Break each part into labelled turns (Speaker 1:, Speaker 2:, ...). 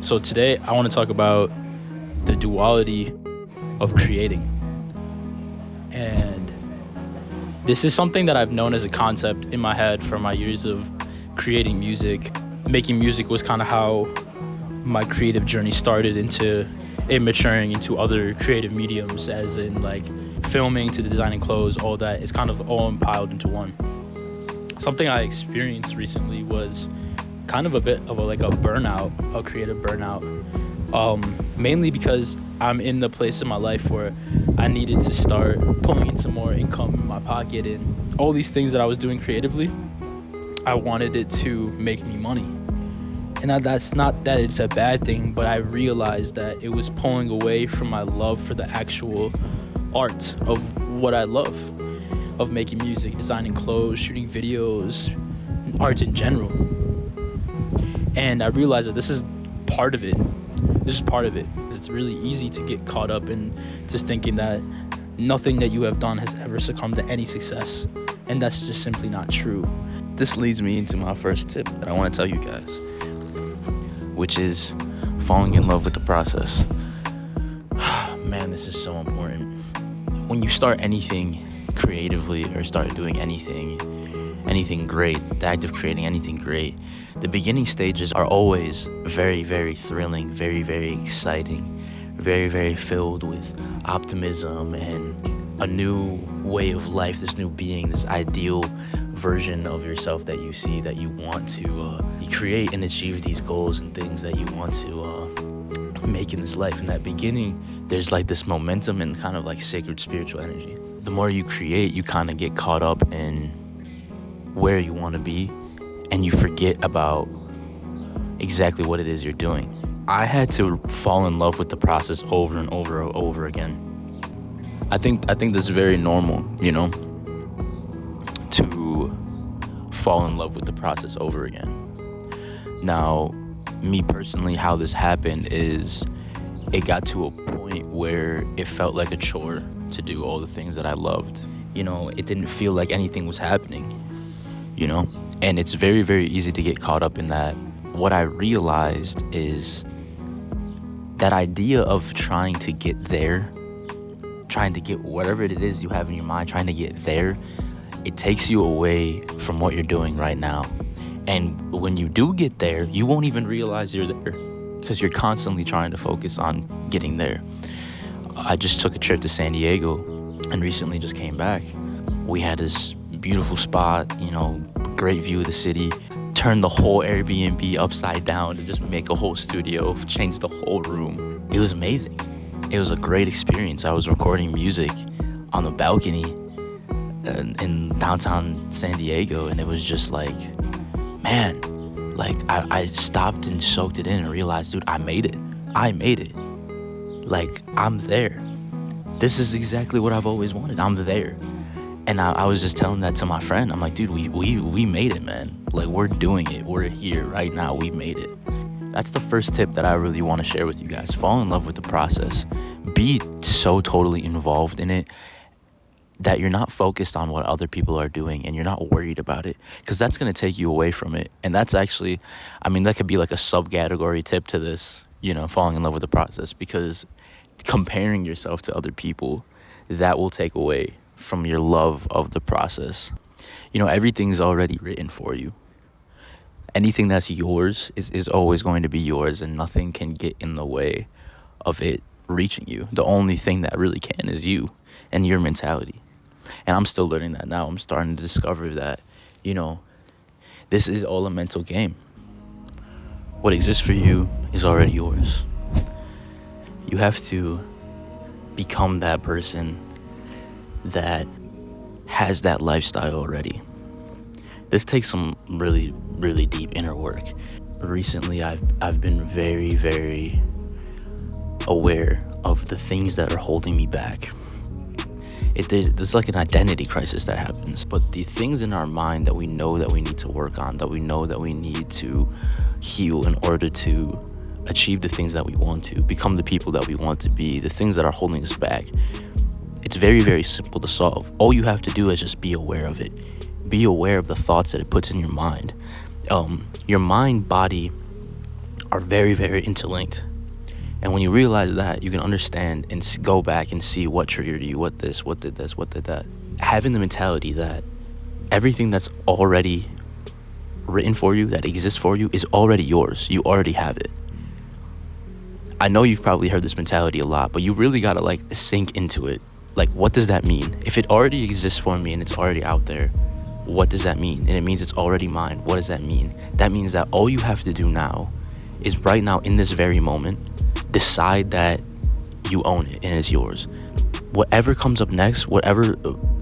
Speaker 1: So today I want to talk about the duality of creating. And this is something that I've known as a concept in my head for my years of creating music. Making music was kind of how my creative journey started into it maturing into other creative mediums, as in like filming to designing clothes, all that. It's kind of all compiled into one. Something I experienced recently was kind of a bit of a burnout, a creative burnout. Mainly because I'm in the place in my life where I needed to start pulling in some more income in my pocket, and all these things that I was doing creatively, I wanted it to make me money. And that's not that it's a bad thing, but I realized that it was pulling away from my love for the actual art of what I love, of making music, designing clothes, shooting videos, art in general. And I realized that this is part of it. It's really easy to get caught up in just thinking that nothing that you have done has ever succumbed to any success. And that's just simply not true.
Speaker 2: This leads me into my first tip that I want to tell you guys, which is falling in love with the process. Man, this is so important. When you start anything creatively or start doing anything great, the act of creating anything great, the beginning stages are always very, very thrilling, very, very exciting, very, very filled with optimism and a new way of life, this new being, this ideal version of yourself that you see, that you want to create and achieve these goals and things that you want to make in this life. In that beginning, there's like this momentum and kind of like sacred spiritual energy. The more you create, you kind of get caught up in where you want to be, and you forget about exactly what it is you're doing. I had to fall in love with the process over and over again. I think this is very normal, to fall in love with the process over again. Now, me personally, how this happened is it got to a point where it felt like a chore to do all the things that I loved. It didn't feel like anything was happening, and it's very, very easy to get caught up in that. What I realized is that idea of trying to get there, trying to get whatever it is you have in your mind, trying to get there, it takes you away from what you're doing right now. And when you do get there, you won't even realize you're there because you're constantly trying to focus on getting there. I just took a trip to San Diego and recently just came back. We had this beautiful spot, great view of the city. Turned the whole Airbnb upside down to just make a whole studio, changed the whole room. It was amazing. It was a great experience. I was recording music on the balcony in downtown San Diego, and it was just like, man, I stopped and soaked it in and realized, dude, I made it. I'm there. This is exactly what I've always wanted. I'm there. And I was just telling that to my friend. I'm like, dude, we made it, man. We're doing it. We're here right now. We made it. That's the first tip that I really want to share with you guys. Fall in love with the process. Be so totally involved in it that you're not focused on what other people are doing and you're not worried about it, because that's going to take you away from it. And that's actually, that could be like a subcategory tip to this, falling in love with the process, because comparing yourself to other people, that will take away from your love of the process. Everything's already written for you. Anything that's yours is always going to be yours, and nothing can get in the way of it reaching you. The only thing that really can is you and your mentality. And I'm still learning that now. I'm starting to discover that, this is all a mental game. What exists for you is already yours. You have to become that person that has that lifestyle already. This takes some really, really deep inner work. Recently, I've been very, very aware of the things that are holding me back. There's like an identity crisis that happens, but the things in our mind that we know that we need to work on, that we know that we need to heal in order to achieve the things that we want to, become the people that we want to be, the things that are holding us back, it's very, very simple to solve. All you have to do is just be aware of it. Be aware of the thoughts that it puts in your mind. Your mind, body, are very, very interlinked. And when you realize that, you can understand and go back and see what triggered you, what this, what did this, what did that. Having the mentality that everything that's already written for you, that exists for you, is already yours. You already have it. I know you've probably heard this mentality a lot, but you really gotta like sink into it. Like, what does that mean? If it already exists for me and it's already out there, what does that mean? And it means it's already mine. What does that mean? That means that all you have to do now is right now, in this very moment, decide that you own it and it's yours. Whatever comes up next, whatever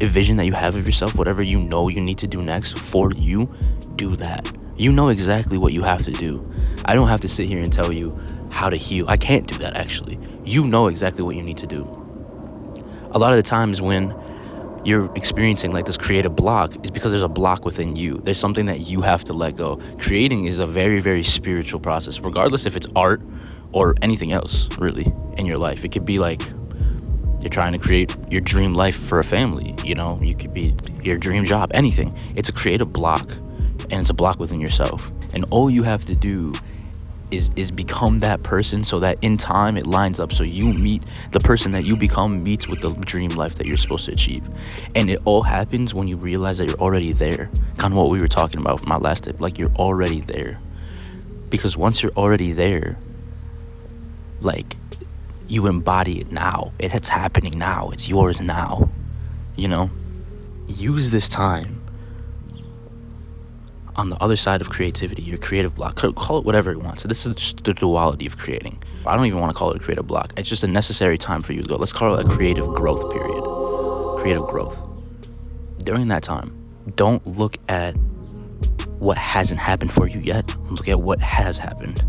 Speaker 2: vision that you have of yourself, whatever you know you need to do next for you, do that. You know exactly what you have to do. I don't have to sit here and tell you how to heal. I can't do that, actually. You know exactly what you need to do. A lot of the times when you're experiencing like this creative block is because there's a block within you. There's something that you have to let go. Creating is a very, very spiritual process, regardless if it's art or anything else really in your life. It could be like you're trying to create your dream life for a family, you know, you could be your dream job, anything. It's a creative block, and it's a block within yourself. And all you have to do is become that person, so that in time it lines up, so you meet the person that you become meets with the dream life that you're supposed to achieve. And it all happens when you realize that you're already there. Kind of what we were talking about with my last tip, like you're already there. Because once you're already there, like, you embody it now. It's happening now. It's yours now. You know? Use this time on the other side of creativity, your creative block. Call it whatever you want. So this is just the duality of creating. I don't even want to call it a creative block. It's just a necessary time for you to go. Let's call it a creative growth period. Creative growth. During that time, don't look at what hasn't happened for you yet. Look at what has happened.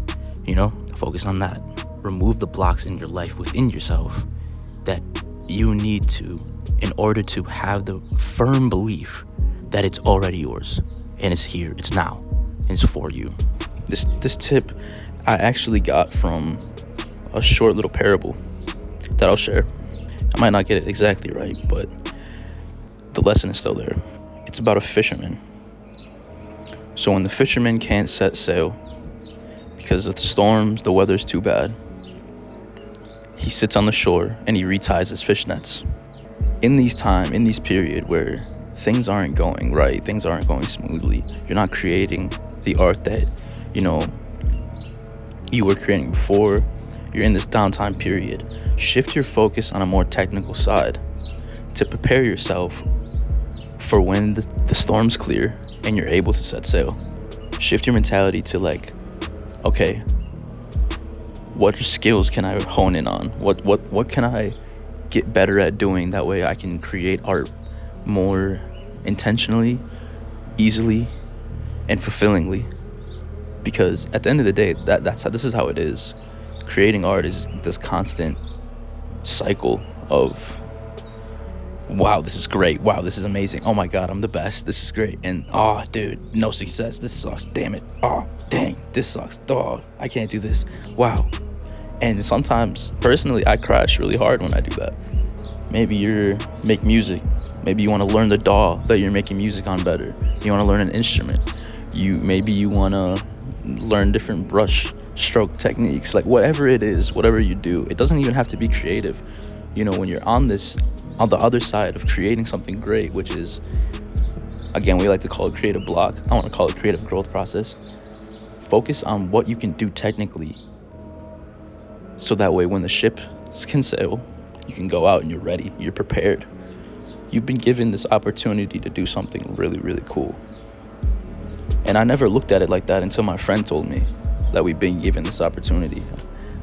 Speaker 2: You know? Focus on that. Remove the blocks in your life within yourself that you need to, in order to have the firm belief that it's already yours and it's here, it's now, and it's for you. This tip I actually got from a short little parable that I'll share. I might not get it exactly right, but the lesson is still there. It's about a fisherman. So when the fisherman can't set sail because of the storms, the weather's too bad, he sits on the shore and he reties his fish nets. In these period where things aren't going right, things aren't going smoothly, you're not creating the art that, you know, you were creating before, you're in this downtime period, shift your focus on a more technical side to prepare yourself for when the storms clear and you're able to set sail. Shift your mentality to like, okay, what skills can I hone in on? What can I get better at doing? That way I can create art more intentionally, easily, and fulfillingly. Because at the end of the day, this is how it is. Creating art is this constant cycle of, wow, this is great. Wow, this is amazing. Oh my God, I'm the best. This is great. And, oh, dude, no success. This sucks. Damn it. Oh, dang, this sucks. Oh, I can't do this. Wow. And sometimes, personally, I crash really hard when I do that. Maybe you make music. Maybe you want to learn the DAW that you're making music on better. You want to learn an instrument. Maybe you want to learn different brush stroke techniques. Like, whatever it is, whatever you do, it doesn't even have to be creative. You know, when you're on the other side of creating something great, which is, again, we like to call it creative block. I want to call it creative growth process. Focus on what you can do technically, so that way when the ship can sail, you can go out and you're ready, you're prepared. You've been given this opportunity to do something really, really cool. And I never looked at it like that until my friend told me that we've been given this opportunity.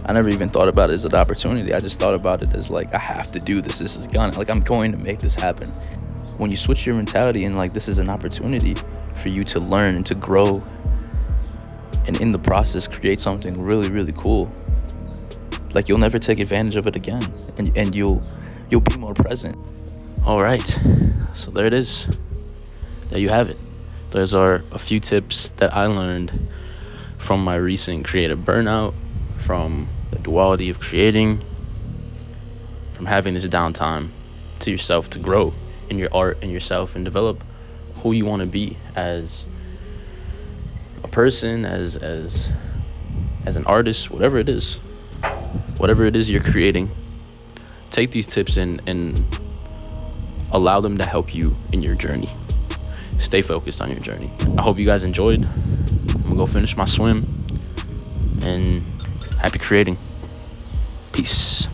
Speaker 2: I never even thought about it as an opportunity. I just thought about it as like, I have to do this. This is gonna, like, I'm going to make this happen. When you switch your mentality and like, this is an opportunity for you to learn and to grow, and in the process create something really, really cool, like, you'll never take advantage of it again, and you'll be more present. All right, so there it is. There you have it. Those are a few tips that I learned from my recent creative burnout, from the duality of creating, from having this downtime to yourself to grow in your art and yourself and develop who you want to be as a person, as
Speaker 1: as an artist, whatever it is you're creating, take these tips and allow them to help you in your journey. Stay focused on your journey. I hope you guys enjoyed. I'm gonna go finish my swim, and happy creating. Peace.